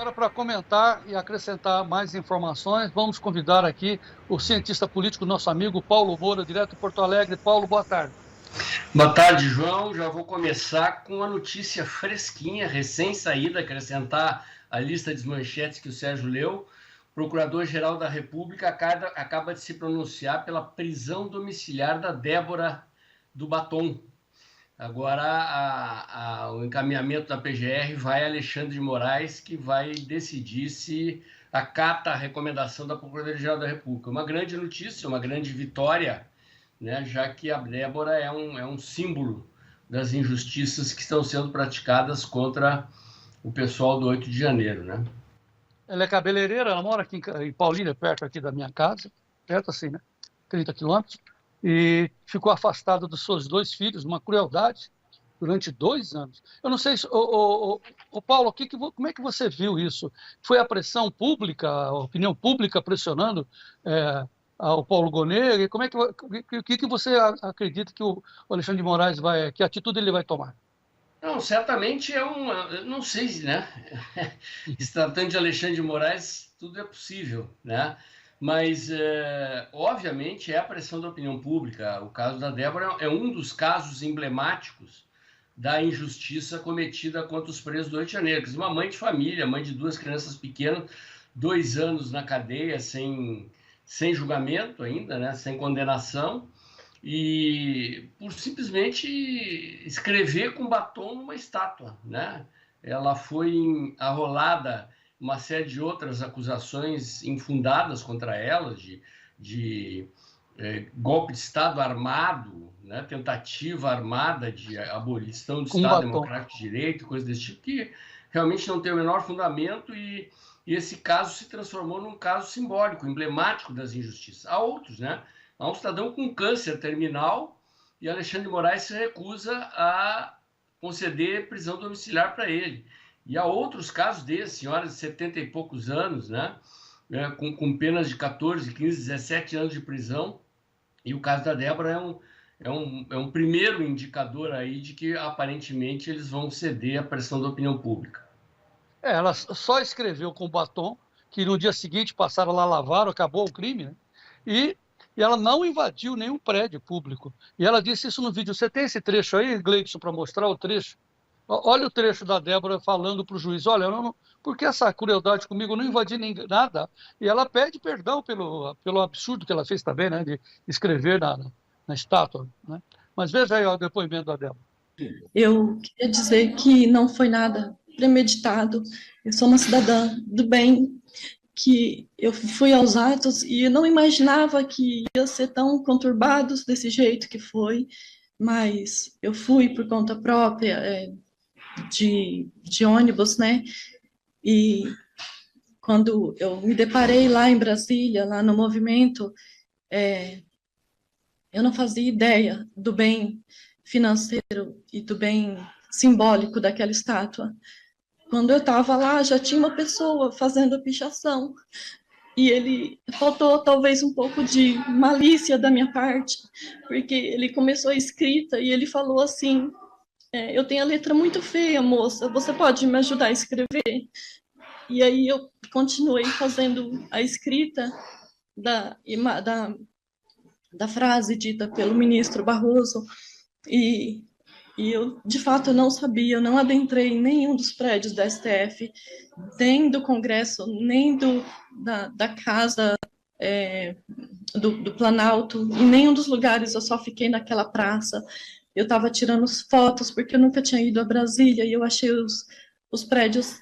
Agora, para comentar e acrescentar mais informações, vamos convidar aqui o cientista político, nosso amigo Paulo Moura, direto de Porto Alegre. Paulo, boa tarde. Boa tarde, João. Já vou começar com a notícia fresquinha, recém-saída, acrescentar a lista de manchetes que o Sérgio leu. O Procurador-Geral da República acaba de se pronunciar pela prisão domiciliar da Débora do Batom. Agora, o encaminhamento da PGR vai a Alexandre de Moraes, que vai decidir se acata a recomendação da Procuradoria-Geral da República. Uma grande notícia, uma grande vitória, né, já que a Débora é um símbolo das injustiças que estão sendo praticadas contra o pessoal do 8 de janeiro. Né? Ela é cabeleireira, ela mora aqui em Paulínia, perto aqui da minha casa, perto assim, né? 30 quilômetros. E ficou afastada dos seus 2 filhos, uma crueldade, durante 2 anos. Eu não sei, Paulo, como é que você viu isso? Foi a pressão pública, a opinião pública pressionando ao Paulo Gonet? E o que você acredita que o Alexandre de Moraes que atitude ele vai tomar? Não, certamente não sei, né? Se tratando de Alexandre de Moraes, tudo é possível, né? Mas, obviamente, é a pressão da opinião pública. O caso da Débora é um dos casos emblemáticos da injustiça cometida contra os presos do 8 de janeiro. Uma mãe de família, mãe de 2 crianças pequenas, 2 anos na cadeia, sem julgamento ainda, né? Sem condenação, e por simplesmente escrever com batom numa estátua, né? Ela foi arrolada uma série de outras acusações infundadas contra ela, de golpe de Estado armado, né? Tentativa armada de abolição do Estado Democrático de Direito, coisas desse tipo, que realmente não tem o menor fundamento, e esse caso se transformou num caso simbólico, emblemático das injustiças. Há outros, né? Há um cidadão com câncer terminal e Alexandre de Moraes se recusa a conceder prisão domiciliar para ele. E há outros casos desses, senhoras de 70 e poucos anos, né, com penas de 14, 15, 17 anos de prisão. E o caso da Débora é um primeiro indicador aí de que, aparentemente, eles vão ceder à pressão da opinião pública. Ela só escreveu com batom, que no dia seguinte passaram lá, lavaram, acabou o crime, né? E ela não invadiu nenhum prédio público. E ela disse isso no vídeo. Você tem esse trecho aí, Gleidson, para mostrar o trecho? Olha o trecho da Débora falando para o juiz: olha, por que essa crueldade comigo? Eu não invadi nada. E ela pede perdão pelo absurdo que ela fez também, né, de escrever na estátua. Né? Mas veja aí o depoimento da Débora. Eu queria dizer que não foi nada premeditado. Eu sou uma cidadã do bem, que eu fui aos atos e eu não imaginava que ia ser tão conturbados desse jeito que foi, mas eu fui por conta própria, de ônibus, né? E quando eu me deparei lá em Brasília, lá no movimento, eu não fazia ideia do bem financeiro e do bem simbólico daquela estátua. Quando eu estava lá, já tinha uma pessoa fazendo pichação, e faltou talvez um pouco de malícia da minha parte, porque ele começou a escrita e ele falou assim: eu tenho a letra muito feia, moça, você pode me ajudar a escrever? E aí eu continuei fazendo a escrita da frase dita pelo ministro Barroso, e eu, de fato, não sabia, eu não adentrei em nenhum dos prédios da STF, nem do Congresso, nem da Casa do Planalto, em nenhum dos lugares, eu só fiquei naquela praça. Eu estava tirando fotos, porque eu nunca tinha ido a Brasília, e eu achei os prédios,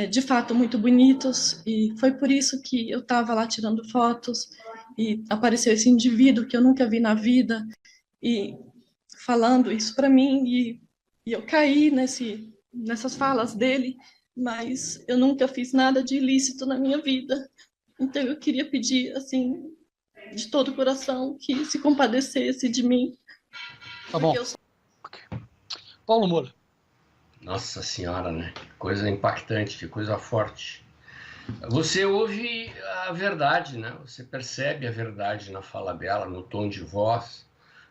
de fato, muito bonitos, e foi por isso que eu estava lá tirando fotos, e apareceu esse indivíduo que eu nunca vi na vida, e falando isso para mim, e eu caí nessas falas dele, mas eu nunca fiz nada de ilícito na minha vida. Então eu queria pedir, assim, de todo o coração, que se compadecesse de mim. Tá bom. Paulo Moura. Nossa Senhora, né? Que coisa impactante, que coisa forte. Você ouve a verdade, né? Você percebe a verdade na fala dela, no tom de voz,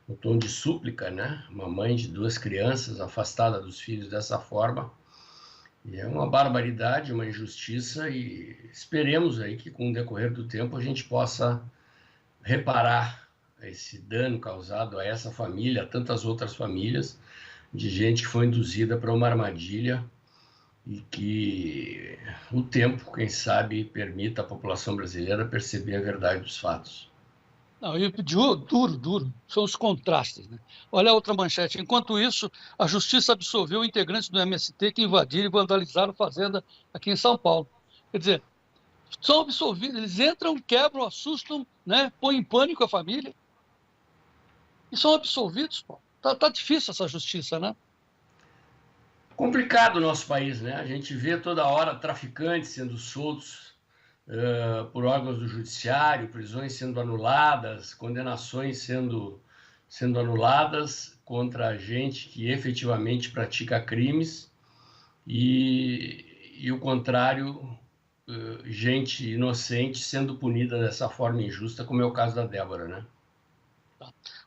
no tom de súplica, né? Uma mãe de 2 crianças afastada dos filhos dessa forma. E é uma barbaridade, uma injustiça, e esperemos aí que com o decorrer do tempo a gente possa reparar esse dano causado a essa família, a tantas outras famílias, de gente que foi induzida para uma armadilha e que o tempo, quem sabe, permita à população brasileira perceber a verdade dos fatos. Não, e duro, são os contrastes, né? Olha a outra manchete. Enquanto isso, a Justiça absolveu integrantes do MST que invadiram e vandalizaram fazenda aqui em São Paulo. Quer dizer, são absolvidos, eles entram, quebram, assustam, né? Põem em pânico a família e são absolvidos, pô. Tá difícil essa justiça, né? Complicado o nosso país, né? A gente vê toda hora traficantes sendo soltos por órgãos do judiciário, prisões sendo anuladas, condenações sendo anuladas contra gente que efetivamente pratica crimes e o contrário, gente inocente sendo punida dessa forma injusta, como é o caso da Débora, né?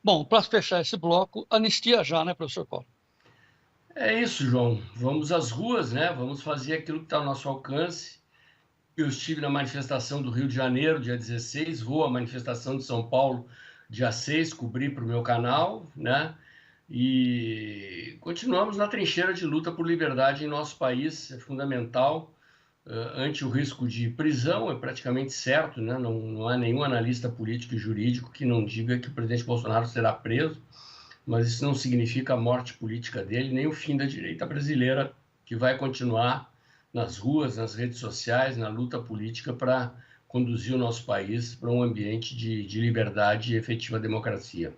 Bom, para fechar esse bloco, anistia já, né, professor Paulo? É isso, João. Vamos às ruas, né? Vamos fazer aquilo que está ao nosso alcance. Eu estive na manifestação do Rio de Janeiro, dia 16, vou à manifestação de São Paulo, dia 6, cobri para o meu canal, né? E continuamos na trincheira de luta por liberdade em nosso país, é fundamental. Ante o risco de prisão, é praticamente certo, né? Não há nenhum analista político e jurídico que não diga que o presidente Bolsonaro será preso, mas isso não significa a morte política dele, nem o fim da direita brasileira, que vai continuar nas ruas, nas redes sociais, na luta política para conduzir o nosso país para um ambiente de liberdade e efetiva democracia.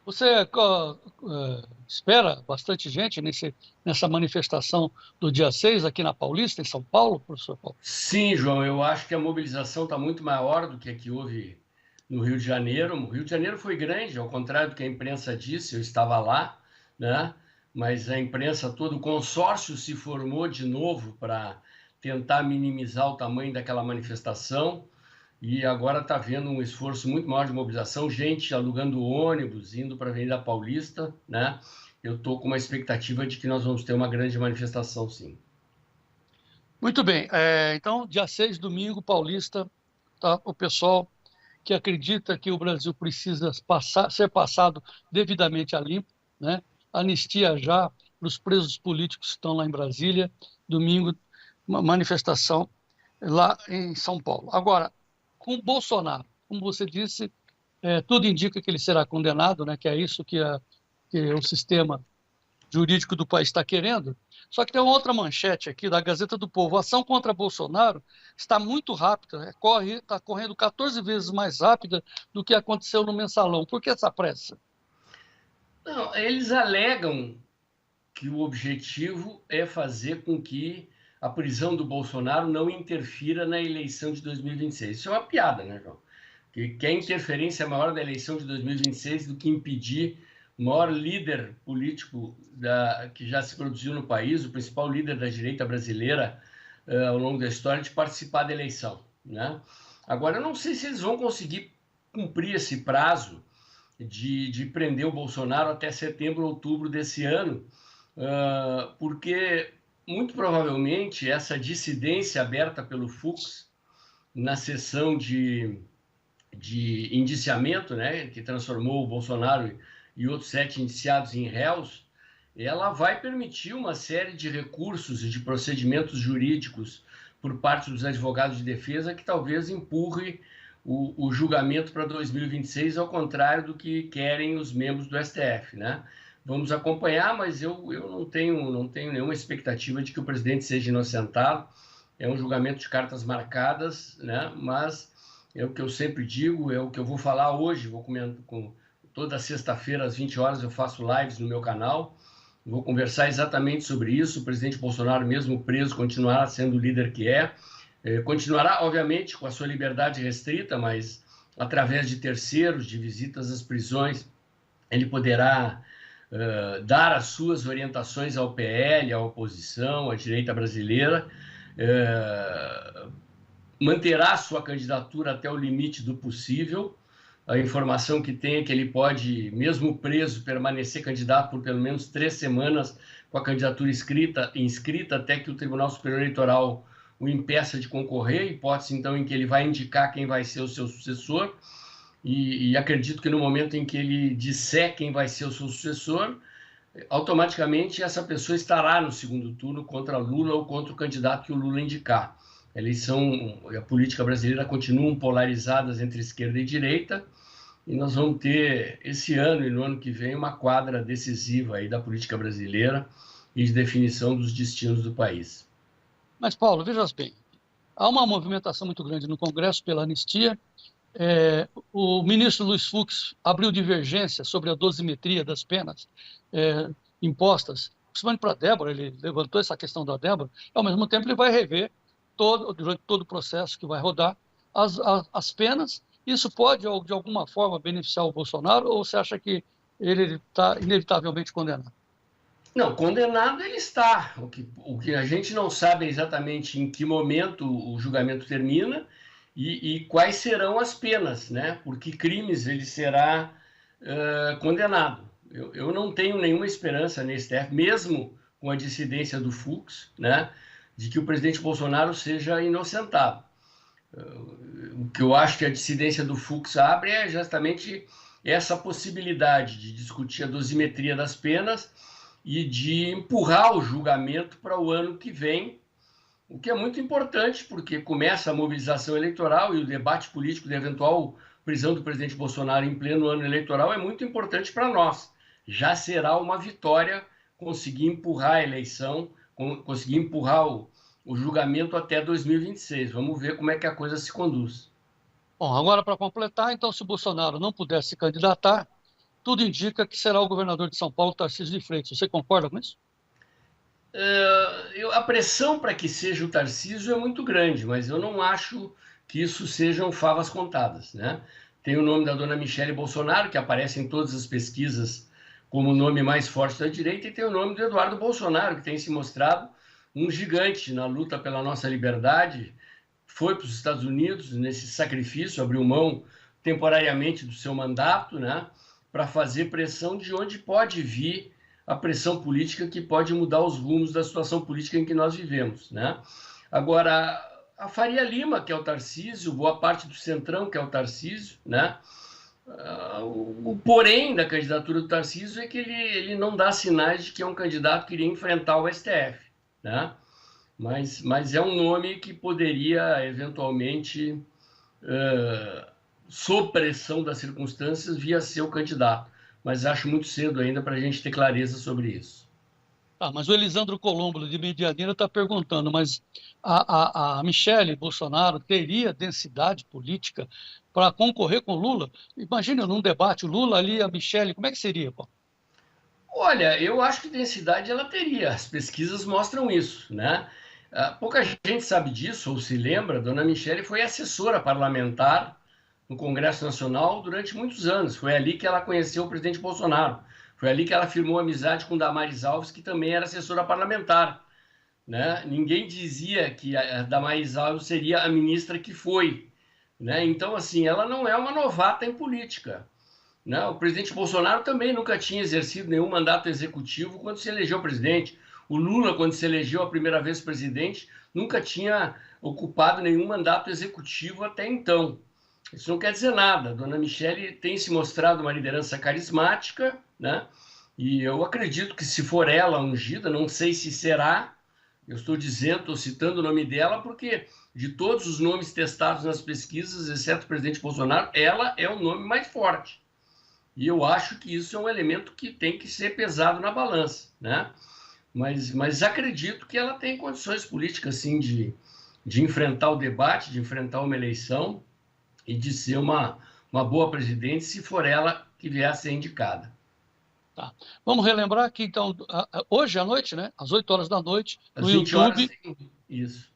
Você espera bastante gente nessa manifestação do dia 6 aqui na Paulista, em São Paulo, professor Paulo? Sim, João, eu acho que a mobilização está muito maior do que a que houve no Rio de Janeiro. O Rio de Janeiro foi grande, ao contrário do que a imprensa disse, eu estava lá, né? Mas a imprensa todo, o consórcio se formou de novo para tentar minimizar o tamanho daquela manifestação e agora está havendo um esforço muito maior de mobilização, gente alugando ônibus, indo para a Avenida Paulista, né? Eu estou com uma expectativa de que nós vamos ter uma grande manifestação, sim. Muito bem, então dia 6, domingo, Paulista, tá? O pessoal que acredita que o Brasil precisa ser passado devidamente a limpo, né? Anistia já para os presos políticos que estão lá em Brasília, domingo, uma manifestação lá em São Paulo. Agora, com o Bolsonaro, como você disse, tudo indica que ele será condenado, né? Que é isso que o sistema jurídico do país está querendo. Só que tem uma outra manchete aqui da Gazeta do Povo. A ação contra Bolsonaro está muito rápida, está correndo 14 vezes mais rápida do que aconteceu no Mensalão. Por que essa pressa? Não, eles alegam que o objetivo é fazer com que a prisão do Bolsonaro não interfira na eleição de 2026. Isso é uma piada, né, João? Que a interferência é maior na eleição de 2026 do que impedir o maior líder político que já se produziu no país, o principal líder da direita brasileira ao longo da história, de participar da eleição, né? Agora, eu não sei se eles vão conseguir cumprir esse prazo de prender o Bolsonaro até setembro, outubro desse ano, porque muito provavelmente essa dissidência aberta pelo Fux na sessão de indiciamento, né, que transformou o Bolsonaro e outros 7 indiciados em réus, ela vai permitir uma série de recursos e de procedimentos jurídicos por parte dos advogados de defesa que talvez empurre o julgamento para 2026, ao contrário do que querem os membros do STF, né? Vamos acompanhar, mas eu não tenho nenhuma expectativa de que o presidente seja inocentado. É um julgamento de cartas marcadas, né? Mas é o que eu sempre digo, é o que eu vou falar hoje. Vou comentar toda sexta-feira às 20 horas eu faço lives no meu canal. Vou conversar exatamente sobre isso. O presidente Bolsonaro, mesmo preso, continuará sendo o líder que é. Continuará, obviamente, com a sua liberdade restrita, mas através de terceiros, de visitas às prisões, ele poderá dar as suas orientações ao PL, à oposição, à direita brasileira, manterá sua candidatura até o limite do possível, A informação que tem é que ele pode, mesmo preso, permanecer candidato por pelo menos 3 semanas com a candidatura inscrita até que o Tribunal Superior Eleitoral o impeça de concorrer, hipótese então em que ele vai indicar quem vai ser o seu sucessor, e acredito que no momento em que ele disser quem vai ser o seu sucessor, automaticamente essa pessoa estará no segundo turno contra Lula ou contra o candidato que o Lula indicar. A eleição e a política brasileira continuam polarizadas entre esquerda e direita, e nós vamos ter esse ano e no ano que vem uma quadra decisiva aí da política brasileira e de definição dos destinos do país. Mas, Paulo, veja bem, há uma movimentação muito grande no Congresso pela anistia. O ministro Luiz Fux abriu divergência sobre a dosimetria das penas impostas, principalmente para a Débora. Ele levantou essa questão da Débora, e, ao mesmo tempo, ele vai rever, durante todo o processo que vai rodar, as penas. Isso pode, de alguma forma, beneficiar o Bolsonaro, ou você acha que ele está inevitavelmente condenado? Não, condenado ele está. O que a gente não sabe é exatamente em que momento o julgamento termina e quais serão as penas, né? Por que crimes ele será condenado. Eu não tenho nenhuma esperança nesse STF, mesmo com a dissidência do Fux, né, de que o presidente Bolsonaro seja inocentado. O que eu acho que a dissidência do Fux abre é justamente essa possibilidade de discutir a dosimetria das penas e de empurrar o julgamento para o ano que vem, o que é muito importante, porque começa a mobilização eleitoral e o debate político de eventual prisão do presidente Bolsonaro em pleno ano eleitoral é muito importante para nós. Já será uma vitória conseguir empurrar a eleição, conseguir empurrar o julgamento até 2026. Vamos ver como é que a coisa se conduz. Bom, agora para completar, então, se o Bolsonaro não puder se candidatar, tudo indica que será o governador de São Paulo, Tarcísio de Freitas. Você concorda com isso? A pressão para que seja o Tarcísio é muito grande, mas eu não acho que isso sejam favas contadas, né? Tem o nome da dona Michele Bolsonaro, que aparece em todas as pesquisas como o nome mais forte da direita, e tem o nome do Eduardo Bolsonaro, que tem se mostrado um gigante na luta pela nossa liberdade, foi para os Estados Unidos nesse sacrifício, abriu mão temporariamente do seu mandato, né, para fazer pressão de onde pode vir a pressão política que pode mudar os rumos da situação política em que nós vivemos, né? Agora, a Faria Lima, que é o Tarcísio, boa parte do Centrão, que é o Tarcísio, né? O porém da candidatura do Tarcísio é que ele não dá sinais de que é um candidato que iria enfrentar o STF, né? Mas é um nome que poderia, eventualmente, sob pressão das circunstâncias, vir a ser o candidato. Mas acho muito cedo ainda para a gente ter clareza sobre isso. Mas o Elisandro Colombo, de Medianeira, está perguntando, mas a Michele Bolsonaro teria densidade política para concorrer com o Lula? Imagina num debate, o Lula ali, a Michele, como é que seria, Paulo? Olha, eu acho que densidade ela teria, as pesquisas mostram isso, né? Pouca gente sabe disso, ou se lembra, dona Michele foi assessora parlamentar no Congresso Nacional durante muitos anos. Foi ali que ela conheceu o presidente Bolsonaro. Foi ali que ela firmou amizade com Damares Alves, que também era assessora parlamentar, né? Ninguém dizia que a Damares Alves seria a ministra que foi, né? Então, assim, ela não é uma novata em política, né? O presidente Bolsonaro também nunca tinha exercido nenhum mandato executivo quando se elegeu presidente. O Lula, quando se elegeu a primeira vez presidente, nunca tinha ocupado nenhum mandato executivo até então. Isso não quer dizer nada. A dona Michele tem se mostrado uma liderança carismática, né? E eu acredito que se for ela ungida, não sei se será, eu estou citando o nome dela, porque de todos os nomes testados nas pesquisas, exceto o presidente Bolsonaro, ela é o nome mais forte. E eu acho que isso é um elemento que tem que ser pesado na balança, né? Mas acredito que ela tem condições políticas, sim, de enfrentar o debate, de enfrentar uma eleição e de ser uma boa presidente, se for ela que vier a ser indicada. Tá. Vamos relembrar que, então, hoje à noite, né, às 8 horas da noite, no Às 20 YouTube, horas, isso.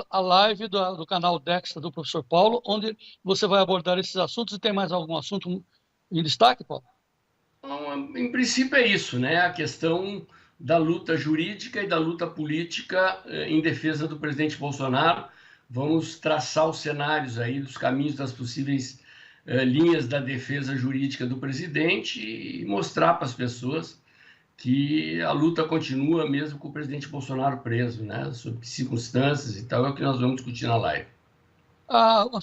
a live do canal Dextra do professor Paulo, onde você vai abordar esses assuntos. E tem mais algum assunto em destaque, Paulo? Então, em princípio é isso, né? A questão da luta jurídica e da luta política em defesa do presidente Bolsonaro. Vamos traçar os cenários aí dos caminhos das possíveis linhas da defesa jurídica do presidente e mostrar para as pessoas que a luta continua mesmo com o presidente Bolsonaro preso, né? Sob que circunstâncias e tal, é o que nós vamos discutir na live.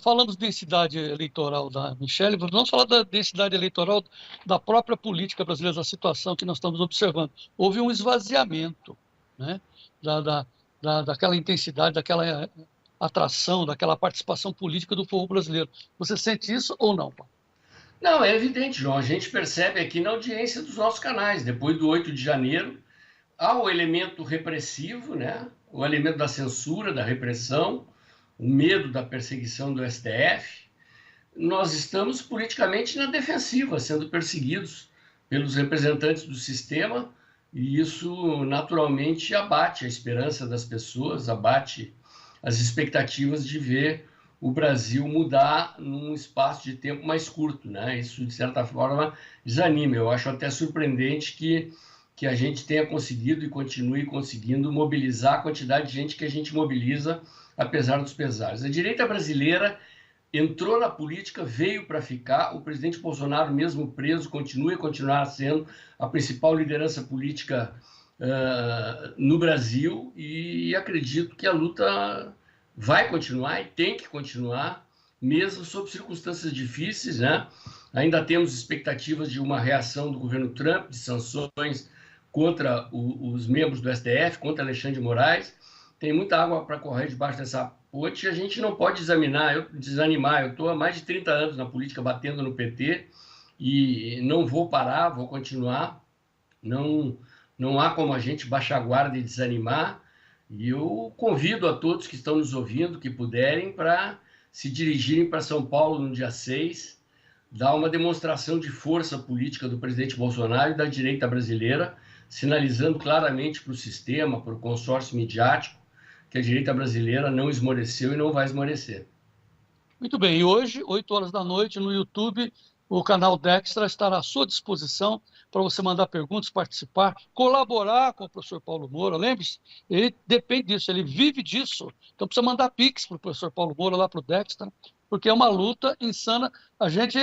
Falamos de densidade eleitoral da Michelle, vamos falar da densidade eleitoral da própria política brasileira, da situação que nós estamos observando. Houve um esvaziamento, né, daquela intensidade, daquela atração, daquela participação política do povo brasileiro. Você sente isso ou não, Paulo? Não, é evidente, João. A gente percebe aqui na audiência dos nossos canais, depois do 8 de janeiro, há o elemento repressivo, né? O elemento da censura, da repressão, o medo da perseguição do STF. Nós estamos politicamente na defensiva, sendo perseguidos pelos representantes do sistema, e isso naturalmente abate a esperança das pessoas, abate as expectativas de ver o Brasil mudar num espaço de tempo mais curto, né? Isso, de certa forma, desanima. Eu acho até surpreendente que a gente tenha conseguido e continue conseguindo mobilizar a quantidade de gente que a gente mobiliza, apesar dos pesares. A direita brasileira entrou na política, veio para ficar. O presidente Bolsonaro, mesmo preso, continuar sendo a principal liderança política no Brasil, e acredito que a luta vai continuar e tem que continuar, mesmo sob circunstâncias difíceis, né? Ainda temos expectativas de uma reação do governo Trump, de sanções contra os membros do STF, contra Alexandre de Moraes. Tem muita água para correr debaixo dessa ponte e a gente não pode desanimar. Eu estou há mais de 30 anos na política, batendo no PT, e não vou parar, vou continuar. Não há como a gente baixar a guarda e desanimar. E eu convido a todos que estão nos ouvindo, que puderem, para se dirigirem para São Paulo no dia 6, dar uma demonstração de força política do presidente Bolsonaro e da direita brasileira, sinalizando claramente para o sistema, para o consórcio midiático, que a direita brasileira não esmoreceu e não vai esmorecer. Muito bem, e hoje, 8 horas da noite, no YouTube, o canal Dextra estará à sua disposição para você mandar perguntas, participar, colaborar com o professor Paulo Moura. Lembre-se, ele depende disso, ele vive disso. Então precisa mandar pix para o professor Paulo Moura, lá para o Dextra, porque é uma luta insana. A gente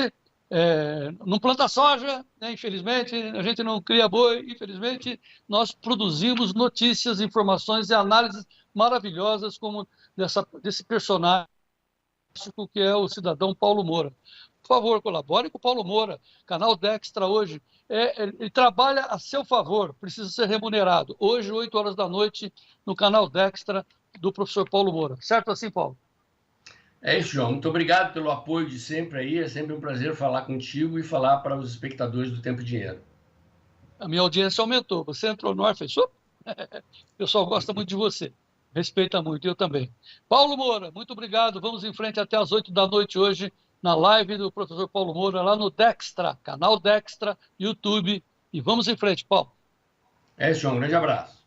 não planta soja, né, infelizmente, a gente não cria boi, infelizmente, nós produzimos notícias, informações e análises maravilhosas como desse personagem que é o cidadão Paulo Moura. Por favor, colabore com o Paulo Moura. Canal Dextra hoje, ele trabalha a seu favor, precisa ser remunerado. Hoje, 8 horas da noite, no canal Dextra do professor Paulo Moura. Certo assim, Paulo? É isso, João. Muito obrigado pelo apoio de sempre aí. É sempre um prazer falar contigo e falar para os espectadores do Tempo e Dinheiro. A minha audiência aumentou. Você entrou no ar, fechou? O pessoal gosta muito de você. Respeita muito, eu também. Paulo Moura, muito obrigado. Vamos em frente até às 8 da noite hoje, na live do professor Paulo Moura, lá no Dextra, canal Dextra, YouTube. E vamos em frente, Paulo. É isso, João. Um grande abraço.